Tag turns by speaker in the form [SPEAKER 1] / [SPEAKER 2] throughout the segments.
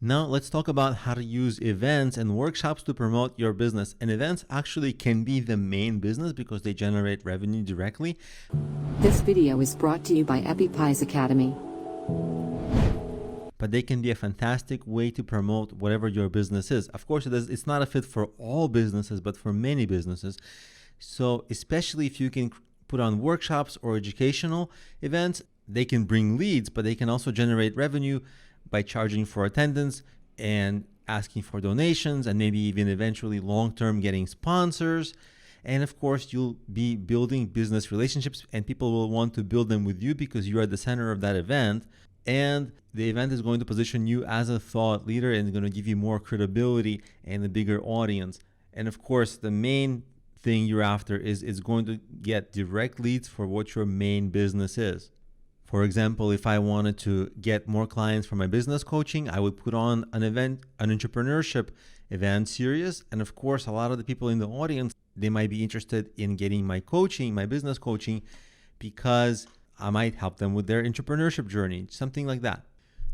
[SPEAKER 1] Now let's talk about how to use events and workshops to promote your business. And events actually can be the main business because they generate revenue directly.
[SPEAKER 2] This video is brought to you by Appy Pie Academy.
[SPEAKER 1] But they can be a fantastic way to promote whatever your business is. Of course, it's not a fit for all businesses, but for many businesses. So especially if you can put on workshops or educational events, they can bring leads, but they can also generate revenue by charging for attendance and asking for donations, and maybe even eventually long-term getting sponsors. And of course, you'll be building business relationships, and people will want to build them with you because you are the center of that event. And the event is going to position you as a thought leader and going to give you more credibility and a bigger audience. And of course, the main thing you're after is going to get direct leads for what your main business is. For example, if I wanted to get more clients for my business coaching, I would put on an event, an entrepreneurship event series. And of course, a lot of the people in the audience, they might be interested in getting my coaching, my business coaching, because I might help them with their entrepreneurship journey, something like that.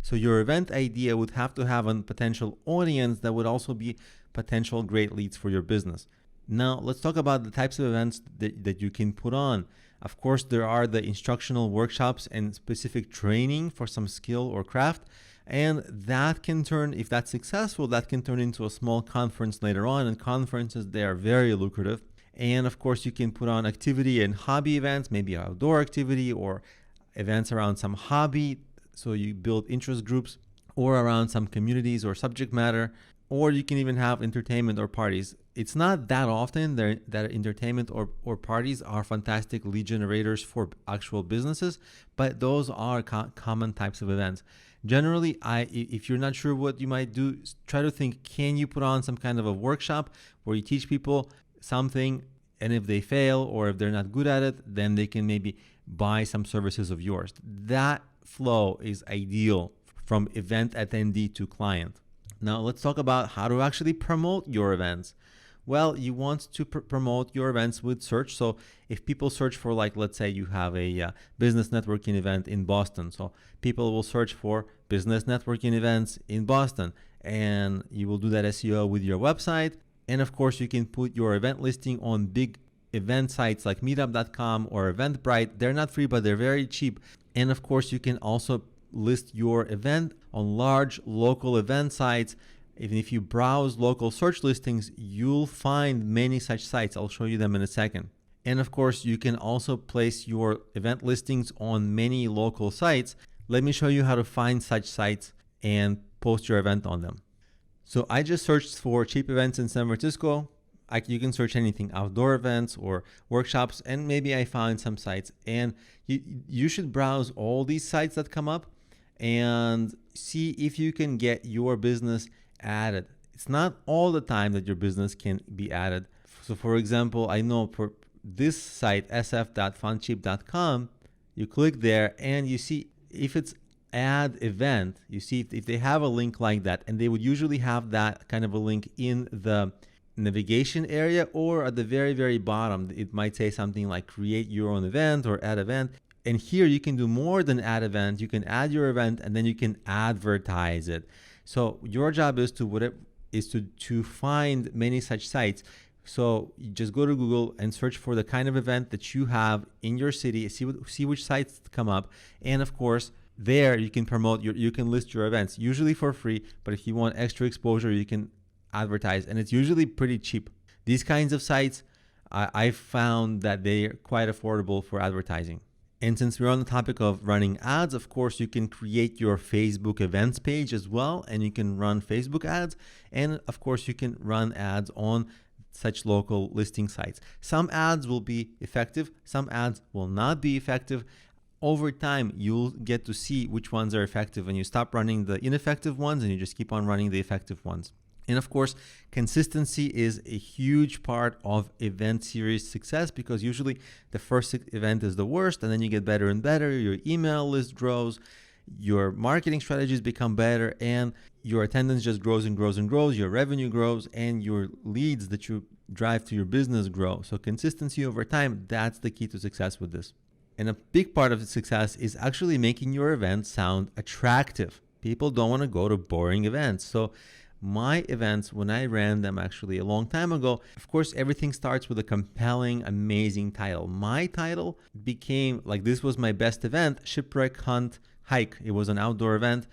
[SPEAKER 1] So your event idea would have to have a potential audience that would also be potential great leads for your business. Now, let's talk about the types of events that you can put on. Of course, there are the instructional workshops and specific training for some skill or craft. And that can turn, if that's successful, that can turn into a small conference later on. And conferences, they are very lucrative. And of course, you can put on activity and hobby events, maybe outdoor activity or events around some hobby. So you build interest groups or around some communities or subject matter, or you can even have entertainment or parties. It's not that often that entertainment or parties are fantastic lead generators for actual businesses, but those are common types of events. Generally, if you're not sure what you might do, try to think, can you put on some kind of a workshop where you teach people something, and if they fail or if they're not good at it, then they can maybe buy some services of yours. That flow is ideal from event attendee to client. Now let's talk about how to actually promote your events. Well, you want to promote your events with search. So if people search for, like, let's say you have a business networking event in Boston. So people will search for business networking events in Boston, and you will do that SEO with your website. And of course, you can put your event listing on big event sites like meetup.com or Eventbrite. They're not free, but they're very cheap. And of course, you can also list your event on large local event sites. Even if you browse local search listings, you'll find many such sites. I'll show you them in a second. And of course, you can also place your event listings on many local sites. Let me show you how to find such sites and post your event on them. So I just searched for cheap events in San Francisco. You can search anything, outdoor events or workshops, and maybe I found some sites. And you should browse all these sites that come up and see if you can get your business added. It's not all the time that your business can be added. So for example, I know for this site, sf.funcheap.com, you click there and you see if it's add event, you see if they have a link like that, and they would usually have that kind of a link in the navigation area or at the very, very bottom. It might say something like create your own event or add event. And here you can do more than add event. You can add your event and then you can advertise it. So your job is to find many such sites. So you just go to Google and search for the kind of event that you have in your city, see which sites come up. And of course, there you can promote you can list your events, usually for free, but if you want extra exposure, you can advertise, and it's usually pretty cheap. These kinds of sites, I've found that they're quite affordable for advertising. And since we're on the topic of running ads, of course, you can create your Facebook events page as well, and you can run Facebook ads. And of course, you can run ads on such local listing sites. Some ads will be effective, some ads will not be effective. Over time, you'll get to see which ones are effective, and you stop running the ineffective ones and you just keep on running the effective ones. And of course, consistency is a huge part of event series success, because usually the first event is the worst, and then you get better and better. Your email list grows, your marketing strategies become better, and your attendance just grows and grows and grows. Your revenue grows, and your leads that you drive to your business grow. So consistency over time, that's the key to success with this. And a big part of the success is actually making your event sound attractive. People don't want to go to boring events. So my events, when I ran them actually a long time ago, of course, everything starts with a compelling, amazing title. My title became like, this was my best event, Shipwreck Hunt Hike. It was an outdoor event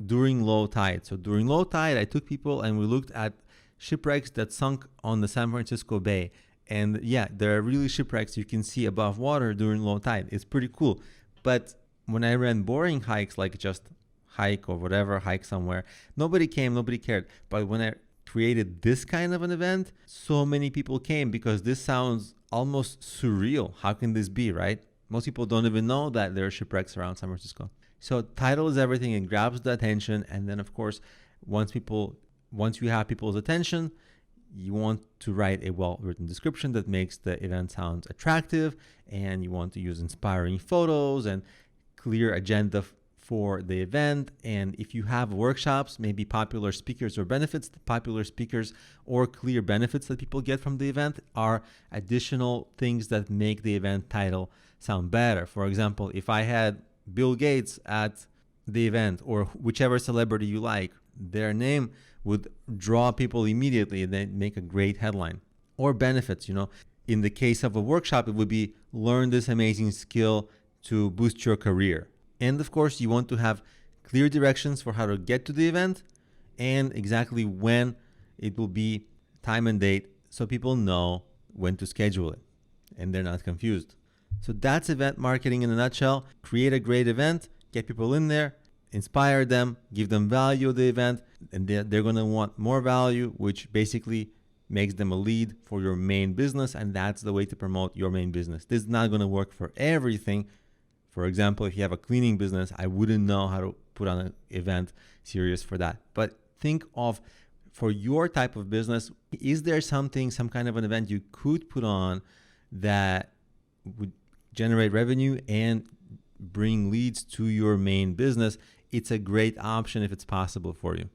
[SPEAKER 1] during low tide. So during low tide, I took people and we looked at shipwrecks that sunk on the San Francisco Bay. And yeah, there are really shipwrecks you can see above water during low tide. It's pretty cool. But when I ran boring hikes, like just hike or whatever, hike somewhere, nobody came, nobody cared. But when I created this kind of an event, so many people came because this sounds almost surreal. How can this be, right? Most people don't even know that there are shipwrecks around San Francisco. So title is everything. It grabs the attention. And then of course, once you have people's attention, you want to write a well-written description that makes the event sound attractive, and you want to use inspiring photos and clear agenda for the event. And if you have workshops, maybe popular speakers or benefits, the popular speakers or clear benefits that people get from the event are additional things that make the event title sound better. For example, if I had Bill Gates at the event, or whichever celebrity you like, their name would draw people immediately and then make a great headline. Or benefits, in the case of a workshop, it would be learn this amazing skill to boost your career. And of course, you want to have clear directions for how to get to the event and exactly when it will be, time and date, so people know when to schedule it and they're not confused. So that's event marketing in a nutshell. Create a great event, get people in there, inspire them, give them value of the event, and they're going to want more value, which basically makes them a lead for your main business. And that's the way to promote your main business. This is not going to work for everything. For example, if you have a cleaning business, I wouldn't know how to put on an event series for that. But think of, for your type of business, is there some kind of an event you could put on that would generate revenue and bring leads to your main business? It's a great option if it's possible for you.